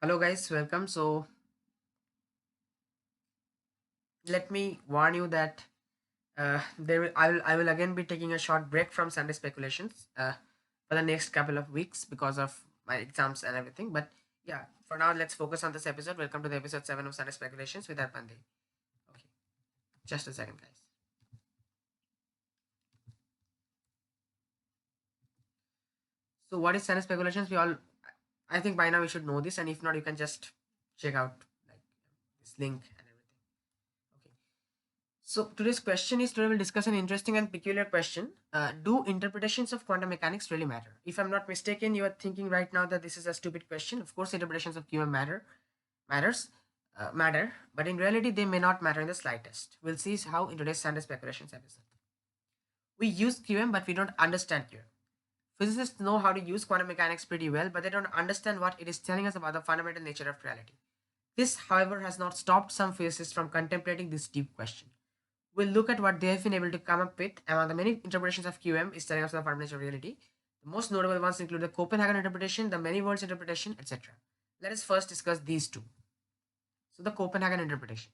Hello guys, welcome. So let me warn you that I will again be taking a short break from Sunday speculations for the next couple of weeks because of my exams and everything. But yeah, for now let's focus on this episode. Welcome to the episode 7 of Sunday speculations with Arpan. Okay, just a second, guys. So what is Sunday speculations? I think by now we should know this, and if not, you can just check out like this link and everything. Okay. So today's question is today we'll discuss an interesting and peculiar question. Do interpretations of quantum mechanics really matter? If I'm not mistaken, you are thinking right now that this is a stupid question. Of course, interpretations of QM matter, but in reality, they may not matter in the slightest. We'll see how in today's Sunday speculations episode. We use QM, but we don't understand QM. Physicists know how to use quantum mechanics pretty well, but they don't understand what it is telling us about the fundamental nature of reality. This, however, has not stopped some physicists from contemplating this deep question. We'll look at what they have been able to come up with among the many interpretations of QM is telling us the fundamental reality. The most notable ones include the Copenhagen interpretation, the many worlds interpretation, etc. Let us first discuss these two. So, the Copenhagen interpretation.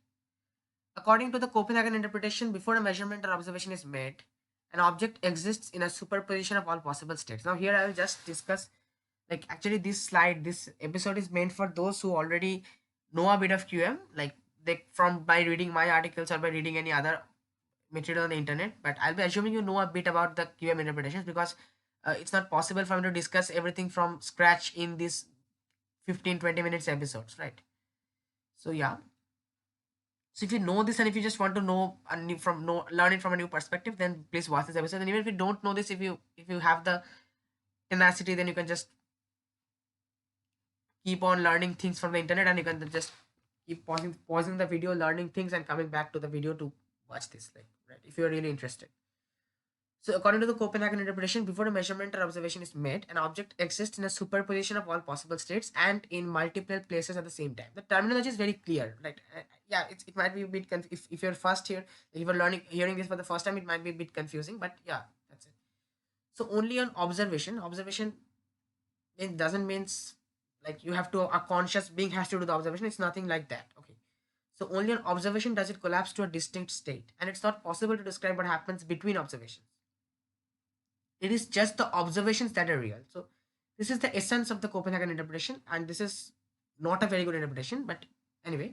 According to the Copenhagen interpretation, before a measurement or observation is made, an object exists in a superposition of all possible states. Now, here I will just discuss, like, actually, this episode is meant for those who already know a bit of QM, like, they from by reading my articles or by reading any other material on the internet, but I'll be assuming you know a bit about the QM interpretations because it's not possible for me to discuss everything from scratch in this 15-20 minutes episodes, right? So yeah, so if you know this and if you just want to know a new from know learn it from a new perspective, then please watch this episode. And even if you don't know this, if you have the tenacity, then you can just keep on learning things from the internet, and you can just keep pausing the video, learning things, and coming back to the video to watch this, like, right, if you're really interested. So, according to the Copenhagen interpretation, before a measurement or observation is made, an object exists in a superposition of all possible states and in multiple places at the same time. The terminology is very clear. Like, yeah, it might be a bit if you're first here, if you're hearing this for the first time, it might be a bit confusing. But yeah, that's it. So, only on observation, it doesn't means like you have to a conscious being has to do the observation. It's nothing like that. Okay. So only on observation does it collapse to a distinct state, and it's not possible to describe what happens between observations. It is just the observations that are real. So this is the essence of the Copenhagen interpretation, and this is not a very good interpretation. But anyway,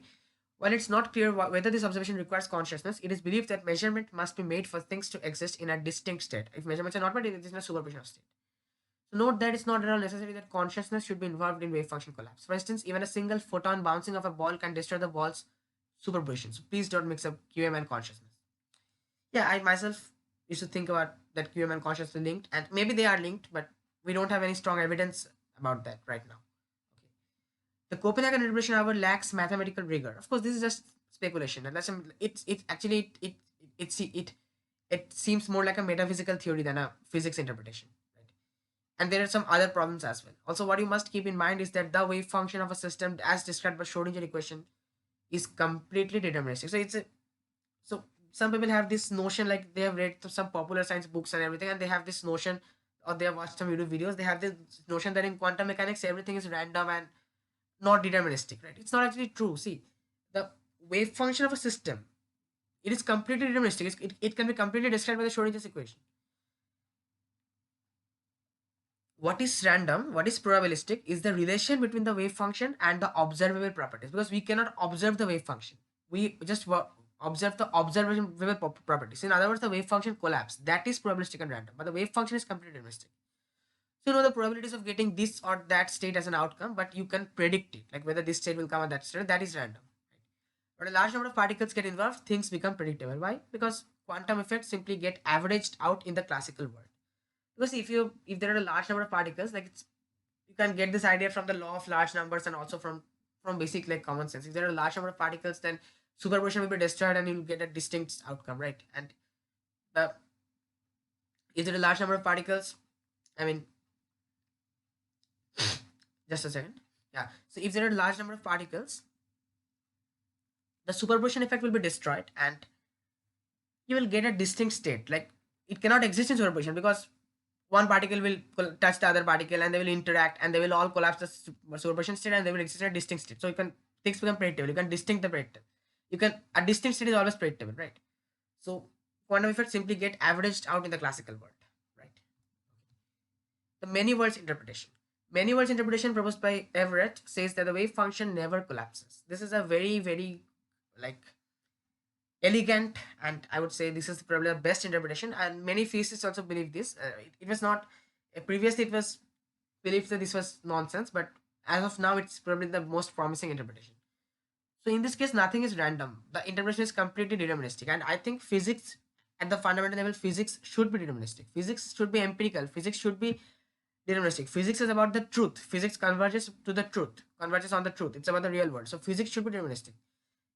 while it's not clear whether this observation requires consciousness, it is believed that measurement must be made for things to exist in a distinct state. If measurements are not made, it is in a superposition of state. So note that it's not at all necessary that consciousness should be involved in wave function collapse. For instance, even a single photon bouncing off a ball can destroy the ball's superposition. So please don't mix up QM and consciousness. Yeah, I myself used to think about that QM and consciousness are linked, and maybe they are linked, but we don't have any strong evidence about that right now. Okay. The Copenhagen interpretation, however, lacks mathematical rigor. Of course, this is just speculation. Unless it actually it seems more like a metaphysical theory than a physics interpretation. Right? And there are some other problems as well. Also, what you must keep in mind is that the wave function of a system, as described by Schrodinger equation, is completely deterministic. So some people have this notion, like they have read some popular science books and everything, and they have this notion, or they have watched some YouTube videos. They have this notion that in quantum mechanics everything is random and not deterministic. Right? It's not actually true. See, the wave function of a system, it is completely deterministic. It can be completely described by the Schrodinger's equation. What is random, what is probabilistic, is the relation between the wave function and the observable properties, because we cannot observe the wave function. We just observe the observable properties. In other words, the wave function collapse, that is probabilistic and random, but the wave function is completely deterministic. So you know the probabilities of getting this or that state as an outcome, but you can predict it, like whether this state will come at that state. That is random. When a large number of particles get involved, things become predictable. Why? Because quantum effects simply get averaged out in the classical world. Because if there are a large number of particles, like you can get this idea from the law of large numbers and also from basic like common sense. If there are a large number of particles, then superposition will be destroyed and you'll get a distinct outcome, right? And the if there are a large number of particles, I mean, just a second. Yeah. So if there are a large number of particles, the superposition effect will be destroyed and you will get a distinct state. Like it cannot exist in superposition because one particle will touch the other particle and they will interact and they will all collapse the superposition state and they will exist at a distinct state. So you can, things become predictable. You can distinct the predictable. You can, a distinct state is always predictable, right? So quantum effects simply get averaged out in the classical world, right? The many worlds interpretation. Many worlds interpretation proposed by Everett says that the wave function never collapses. This is a very, very like elegant, and I would say this is probably the best interpretation. And many physicists also believe this. It was not previously it was believed that this was nonsense, but as of now, it's probably the most promising interpretation. So in this case, nothing is random. The interpretation is completely deterministic, and I think physics at the fundamental level, physics should be deterministic. Physics should be empirical. Physics should be deterministic. Physics is about the truth. Physics converges to the truth, converges on the truth. It's about the real world. So physics should be deterministic.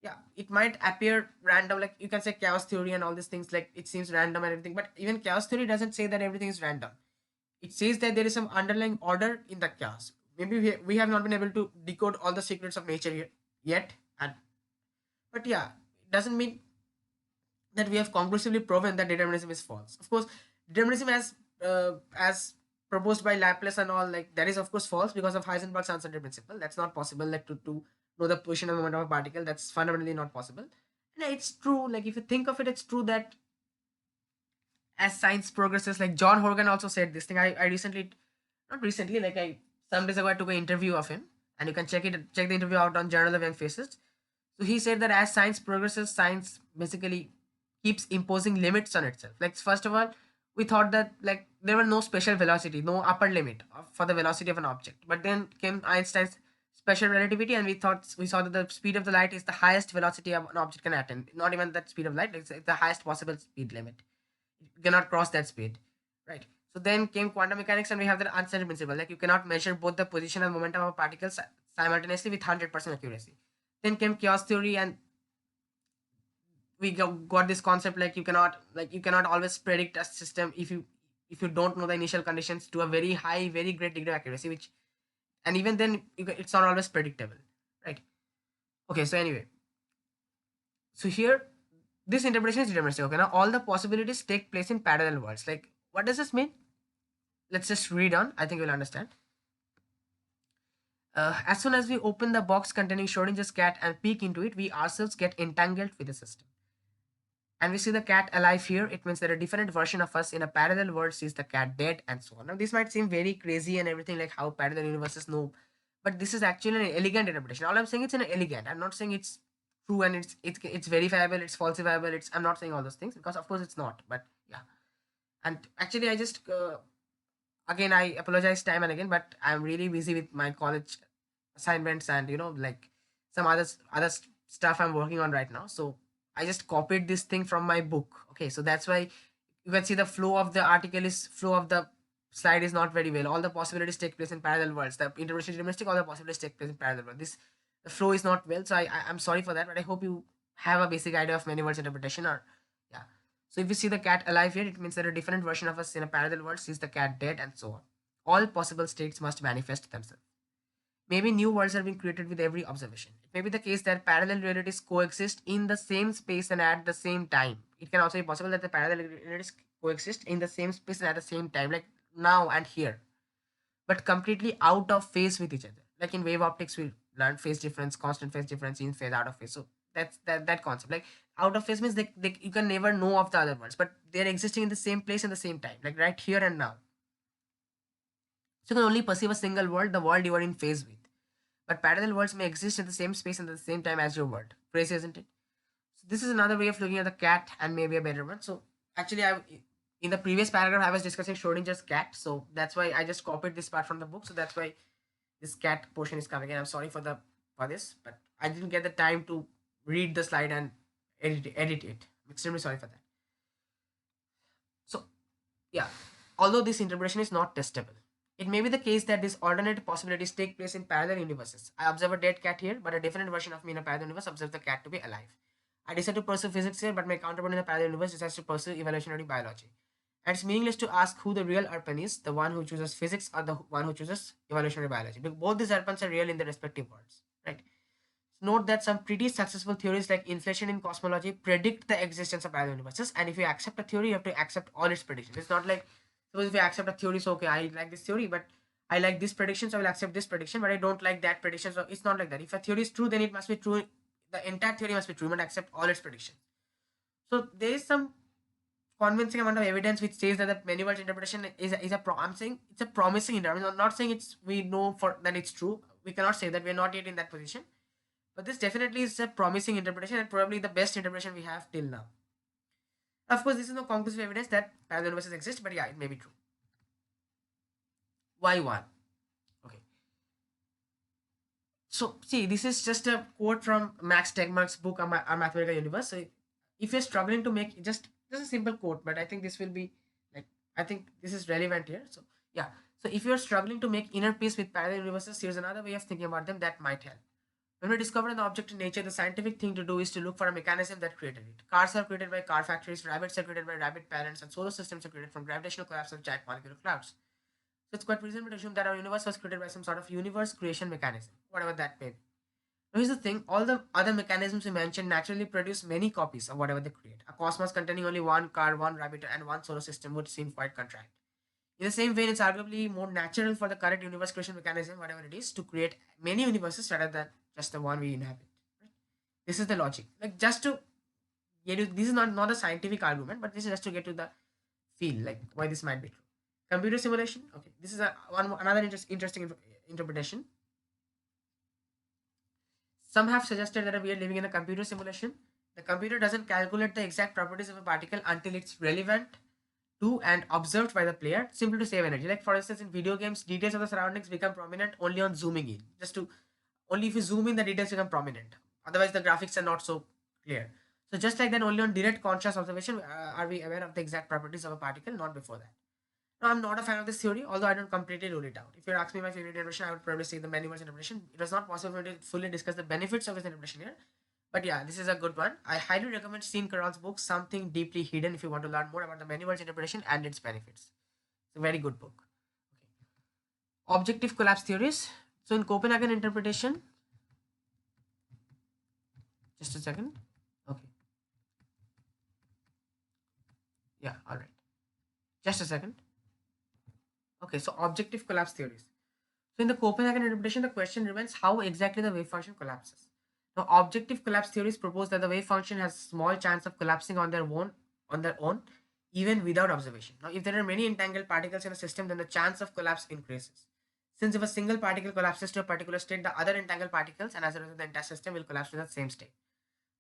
Yeah, it might appear random, like you can say chaos theory and all these things, like it seems random and everything, but even chaos theory doesn't say that everything is random. It says that there is some underlying order in the chaos. Maybe we have not been able to decode all the secrets of nature yet, and but yeah, it doesn't mean that we have conclusively proven that determinism is false. Of course, determinism as proposed by Laplace and all, like that is of course false because of Heisenberg's uncertainty principle. That's not possible, like to know the position and moment of a particle. That's fundamentally not possible. And it's true, like if you think of it, it's true that as science progresses, like John Horgan also said this thing. I recently, not recently, like I some days ago I took an interview of him, and you can check the interview out on Journal of Young Physicists. So he said that as science progresses, science basically keeps imposing limits on itself. Like first of all, we thought that like there were no special velocity, no upper limit for the velocity of an object. But then came Einstein's special relativity, and we saw that the speed of the light is the highest velocity of an object can attain. Not even that speed of light; it's the highest possible speed limit. You cannot cross that speed, right? So then came quantum mechanics, and we have the uncertainty principle. Like you cannot measure both the position and momentum of particles simultaneously with 100% accuracy. Then came chaos theory, and we got this concept like you cannot always predict a system if you don't know the initial conditions to a very high, very great degree of accuracy, which, and even then it's not always predictable, right? Okay, so anyway, so here this interpretation is deterministic. Okay, now all the possibilities take place in parallel worlds. Like what does this mean? Let's just read on. I think you'll understand. As soon as we open the box containing Schrodinger's cat and peek into it, we ourselves get entangled with the system. And we see the cat alive here. It means that a different version of us in a parallel world sees the cat dead, and so on. Now, this might seem very crazy and everything, like how parallel universes know, but this is actually an elegant interpretation. All I'm saying, it's an elegant. I'm not saying it's true and it's verifiable, it's falsifiable. I'm not saying all those things because of course it's not. But yeah, and actually I just again I apologize time and again, but I'm really busy with my college assignments and like some other stuff I'm working on right now. So I just copied this thing from my book. Okay, so that's why you can see the flow of the slide is not very well. All the possibilities take place in parallel worlds. The interpretation is deterministic. All the possibilities take place in parallel worlds. The flow is not well. So I'm sorry for that, but I hope you have a basic idea of many worlds interpretation. Or yeah. So if you see the cat alive here, it means that a different version of us in a parallel world sees the cat dead, and so on. All possible states must manifest themselves. Maybe new worlds are being created with every observation. It may be the case that parallel realities coexist in the same space and at the same time. It can also be possible that the parallel realities coexist in the same space and at the same time, like now and here, but completely out of phase with each other. Like in wave optics, we learn phase difference, constant phase difference, in phase, out of phase. So that's that concept. Like out of phase means you can never know of the other worlds, but they're existing in the same place and the same time, like right here and now. So you can only perceive a single world, the world you are in phase with. But parallel worlds may exist in the same space and at the same time as your world. Crazy, isn't it? So this is another way of looking at the cat, and maybe a better one. So actually, in the previous paragraph I was discussing Schrodinger's cat, so that's why I just copied this part from the book. So that's why this cat portion is coming. And I'm sorry for this, but I didn't get the time to read the slide and edit it. I'm extremely sorry for that. So yeah, although this interpretation is not testable, it may be the case that these alternate possibilities take place in parallel universes. I observe a dead cat here, but a different version of me in a parallel universe observes the cat to be alive. I decide to pursue physics here, but my counterpart in the parallel universe decides to pursue evolutionary biology. And it's meaningless to ask who the real Arpan is, the one who chooses physics or the one who chooses evolutionary biology. Because both these Arpans are real in their respective worlds, right? Note that some pretty successful theories like inflation in cosmology predict the existence of parallel universes, and if you accept a theory, you have to accept all its predictions. It's not like Suppose if I accept a theory, so okay, I like this theory, but I like this prediction, so I will accept this prediction, but I don't like that prediction. So it's not like that. If a theory is true, then it must be true. The entire theory must be true. You must accept all its predictions. So there is some convincing amount of evidence which says that the many worlds interpretation I'm saying it's a promising interpretation. I'm not saying it's we know for that it's true. We cannot say that. We're not yet in that position. But this definitely is a promising interpretation and probably the best interpretation we have till now. Of course, this is no conclusive evidence that parallel universes exist, but yeah, it may be true. Why one? Okay. So see, this is just a quote from Max Tegmark's book, Our Mathematical Universe. So if you're struggling to make just a simple quote, but I think this will be like I think this is relevant here. So yeah. So if you're struggling to make inner peace with parallel universes, here's another way of thinking about them that might help. When we discover an object in nature, the scientific thing to do is to look for a mechanism that created it. Cars are created by car factories, rabbits are created by rabbit parents, and solar systems are created from gravitational collapse of giant molecular clouds. So it's quite reasonable to assume that our universe was created by some sort of universe creation mechanism, whatever that may be. Now here's the thing, all the other mechanisms we mentioned naturally produce many copies of whatever they create. A cosmos containing only one car, one rabbit, and one solar system would seem quite contract. In the same vein, it's arguably more natural for the current universe creation mechanism, whatever it is, to create many universes rather than just the one we inhabit. Right? This is the logic. Like just to get you, this is not a scientific argument, but this is just to get to the feel like why this might be true. Computer simulation. Okay, this is another interesting interpretation. Some have suggested that we are living in a computer simulation. The computer doesn't calculate the exact properties of a particle until it's relevant to and observed by the player, simply to save energy. Like for instance, in video games, details of the surroundings become prominent only on zooming in. Only if you zoom in, the details become prominent. Otherwise, the graphics are not so clear. So just like that, only on direct conscious observation are we aware of the exact properties of a particle, not before that. Now, I'm not a fan of this theory, although I don't completely rule it out. If you ask me my favorite interpretation, I would probably say the many worlds interpretation. It was not possible for me to fully discuss the benefits of this interpretation here. But yeah, this is a good one. I highly recommend Sean Carroll's book, Something Deeply Hidden, if you want to learn more about the many worlds interpretation and its benefits. It's a very good book. Okay. Objective collapse theories. So in Copenhagen interpretation, just a second. Okay. Yeah, all right. Just a second. Okay, so objective collapse theories. So in the Copenhagen interpretation, the question remains how exactly the wave function collapses. Now, objective collapse theories propose that the wave function has small chance of collapsing on their own, even without observation. Now, if there are many entangled particles in a system, then the chance of collapse increases. Since if a single particle collapses to a particular state, the other entangled particles and as a result, the entire system will collapse to the same state.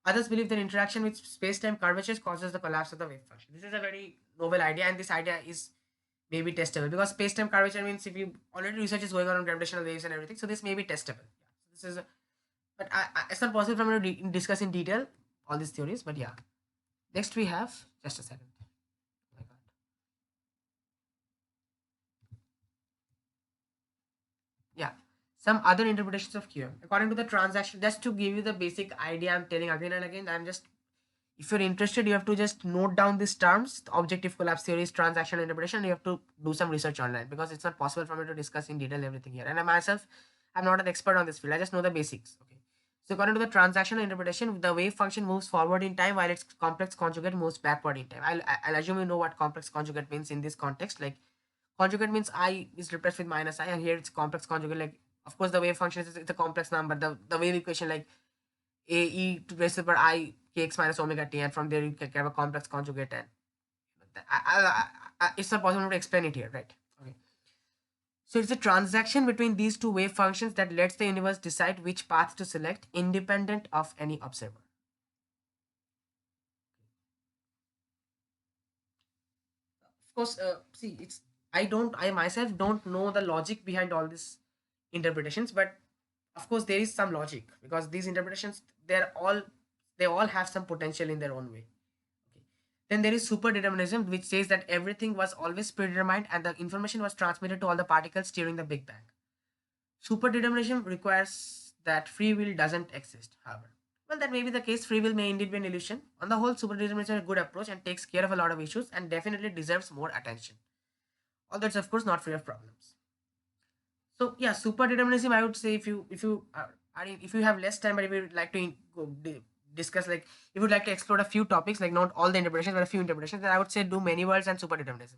Others believe that interaction with space-time curvatures causes the collapse of the wave function. This is a very novel idea, and this idea is maybe testable because space-time curvature means if you already research is going on gravitational waves and everything, so this may be testable. Yeah. So this is but it's not possible for me to discuss in detail all these theories. But yeah, next we have just a second. Oh my God. Yeah, some other interpretations of QM according to the transaction. Just to give you the basic idea, I'm telling again and again. I'm just if you're interested, you have to just note down these terms: the objective collapse theories, transactional interpretation. You have to do some research online because it's not possible for me to discuss in detail everything here. And I myself, I'm not an expert on this field. I just know the basics. Okay. So according to the transactional interpretation, the wave function moves forward in time while its complex conjugate moves backward in time. I'll assume you know what complex conjugate means in this context. Like conjugate means I is replaced with minus I, and here it's complex conjugate. Like of course the wave function is it's a complex number. The wave equation like a e to raise to the power I kx minus omega t, and from there you can have a complex conjugate, and it's not possible to explain it here, right? Okay. So it's a transaction between these two wave functions that lets the universe decide which path to select independent of any observer. Of course, see, I myself don't know the logic behind all these interpretations, but of course there is some logic because these interpretations they all have some potential in their own way. Okay. Then there is superdeterminism, which says that everything was always predetermined and the information was transmitted to all the particles during the Big Bang. Superdeterminism requires that free will doesn't exist, however. Well, that may be the case. Free will may indeed be an illusion. On the whole, superdeterminism is a good approach and takes care of a lot of issues and definitely deserves more attention. Although it's of course not free of problems. So yeah, superdeterminism. I would say if you have less time, but if you would like to discuss like if you would like to explore a few topics, like not all the interpretations, but a few interpretations, then I would say do many worlds and superdeterminism.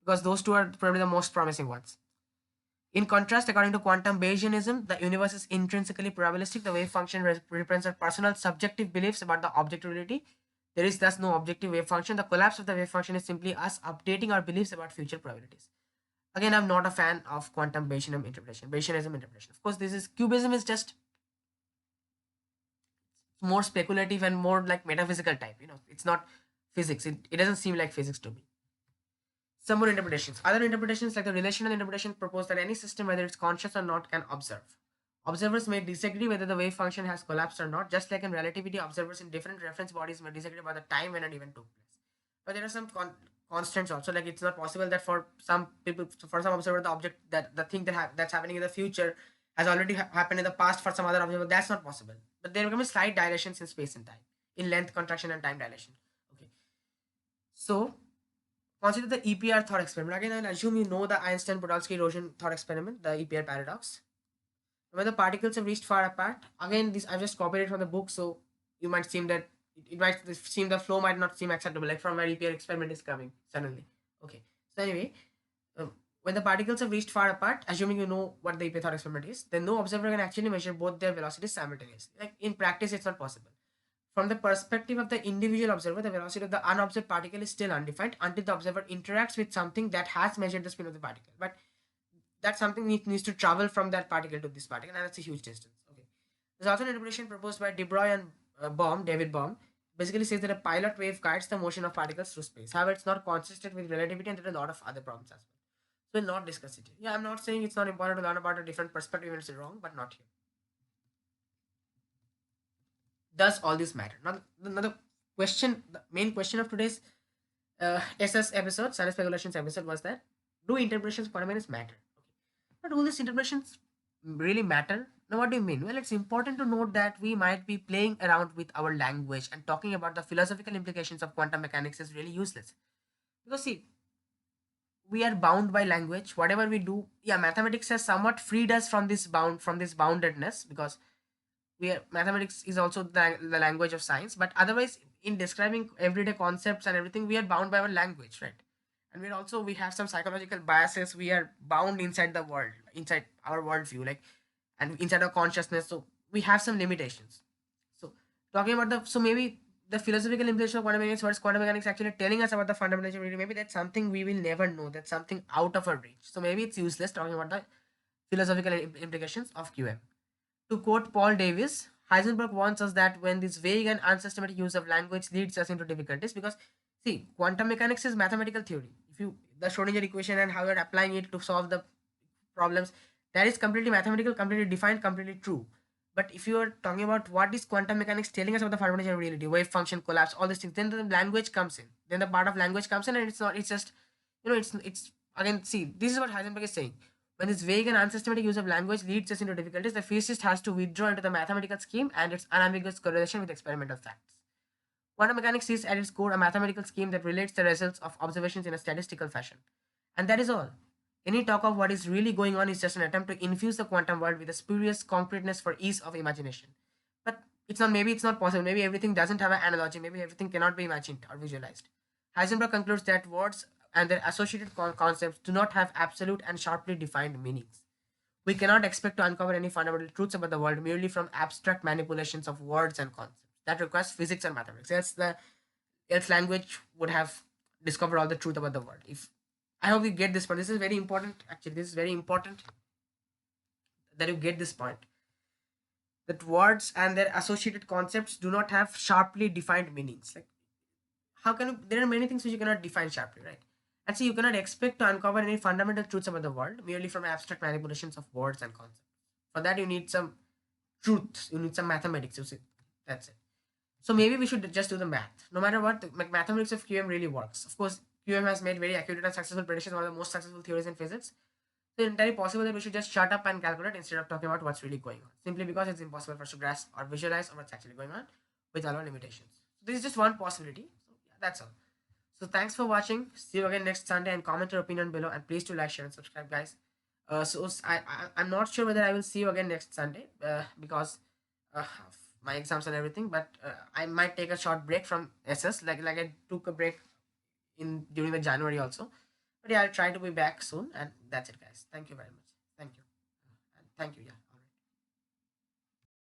because those two are probably the most promising ones. In contrast, according to quantum Bayesianism, the universe is intrinsically probabilistic. The wave function represents our personal subjective beliefs about the objective reality. There is thus no objective wave function. The collapse of the wave function is simply us updating our beliefs about future probabilities. Again, I'm not a fan of quantum Bayesianism interpretation. Of course, this is cubism is just more speculative and more like metaphysical type. It's not physics. It doesn't seem like physics to me. Some more interpretations. Other interpretations, like the relational interpretation, propose that any system, whether it's conscious or not, can observe. Observers may disagree whether the wave function has collapsed or not. Just like in relativity, observers in different reference bodies may disagree about the time when an event took place. But there are some constants also. Like it's not possible that for some people, for some observer, the object that the thing that's happening in the future has already happened in the past. For some other observer, that's not possible. But there become slight dilations in space and time, in length contraction and time dilation. Okay, so consider the EPR thought experiment. Again, I'll assume you know the Einstein-Podolsky erosion thought experiment, the EPR paradox. When the particles have reached far apart, again, this I've just copied it from the book, so you might seem that it might seem the flow might not seem acceptable, like from where EPR experiment is coming suddenly. Okay, so anyway, when the particles have reached far apart, assuming you know what the EPR thought experiment is, then no observer can actually measure both their velocities simultaneously. Like in practice, it's not possible. From the perspective of the individual observer, the velocity of the unobserved particle is still undefined until the observer interacts with something that has measured the spin of the particle. But that something needs to travel from that particle to this particle, and that's a huge distance. Okay. There's also an interpretation proposed by De Broglie and David Bohm, basically says that a pilot wave guides the motion of particles through space. However, it's not consistent with relativity, and there are a lot of other problems as well. So we'll not discuss it. Yeah, I'm not saying it's not important to learn about a different perspective when it's wrong, but not here. Does all this matter? Now, the question, the main question of today's SS episode, Science Speculations episode, was that do interpretations of quantum mechanics matter? Okay. But all these interpretations really matter? Now, what do you mean? Well, it's important to note that we might be playing around with our language and talking about the philosophical implications of quantum mechanics is really useless. Because, see, we are bound by language. Whatever we do, yeah, mathematics has somewhat freed us from this boundedness, because mathematics is also the language of science, but otherwise in describing everyday concepts and everything, we are bound by our language, right? And we have some psychological biases. We are bound inside the world, inside our worldview, like, and inside our consciousness, so we have some limitations. So talking about so maybe the philosophical implication of quantum mechanics, what is quantum mechanics actually telling us about the fundamental reality, maybe that's something we will never know, that's something out of our reach, so maybe it's useless talking about the philosophical implications of QM. To quote Paul Davies, Heisenberg warns us that when this vague and unsystematic use of language leads us into difficulties, because see, quantum mechanics is mathematical theory. If you the Schrodinger equation and how you're applying it to solve the problems, that is completely mathematical, completely defined, completely true. But if you are talking about what is quantum mechanics telling us about the fundamental of reality, wave function, collapse, all these things, then the language comes in. Then the part of language comes in, and it's not. It's just, it's again. See, this is what Heisenberg is saying. When this vague and unsystematic use of language leads us into difficulties, the physicist has to withdraw into the mathematical scheme and its unambiguous correlation with experimental facts. Quantum mechanics is at its core a mathematical scheme that relates the results of observations in a statistical fashion. And that is all. Any talk of what is really going on is just an attempt to infuse the quantum world with a spurious concreteness for ease of imagination. But maybe it's not possible. Maybe everything doesn't have an analogy. Maybe everything cannot be imagined or visualized. Heisenberg concludes that words and their associated concepts do not have absolute and sharply defined meanings. We cannot expect to uncover any fundamental truths about the world merely from abstract manipulations of words and concepts. That requires physics and mathematics. Else language would have discovered all the truth about the world. If I hope you get this point. This is very important. Actually, this is very important that you get this point. That words and their associated concepts do not have sharply defined meanings. Like, how can you? There are many things which you cannot define sharply, right? And so you cannot expect to uncover any fundamental truths about the world merely from abstract manipulations of words and concepts. For that, you need some truths. You need some mathematics. You see, that's it. So maybe we should just do the math. No matter what, the mathematics of QM really works. Of course, QM has made very accurate and successful predictions, one of the most successful theories in physics. So it's entirely possible that we should just shut up and calculate instead of talking about what's really going on. Simply because it's impossible for us to grasp or visualize what's actually going on with all our limitations. So this is just one possibility. So yeah, that's all. So thanks for watching. See you again next Sunday, and comment your opinion below, and please do like, share, and subscribe, guys. I'm not sure whether I will see you again next Sunday because of my exams and everything, but I might take a short break from SS, like I took a break in during the January also. But yeah, I'll try to be back soon. And that's it, guys. Thank you very much. Thank you. And thank you. Yeah.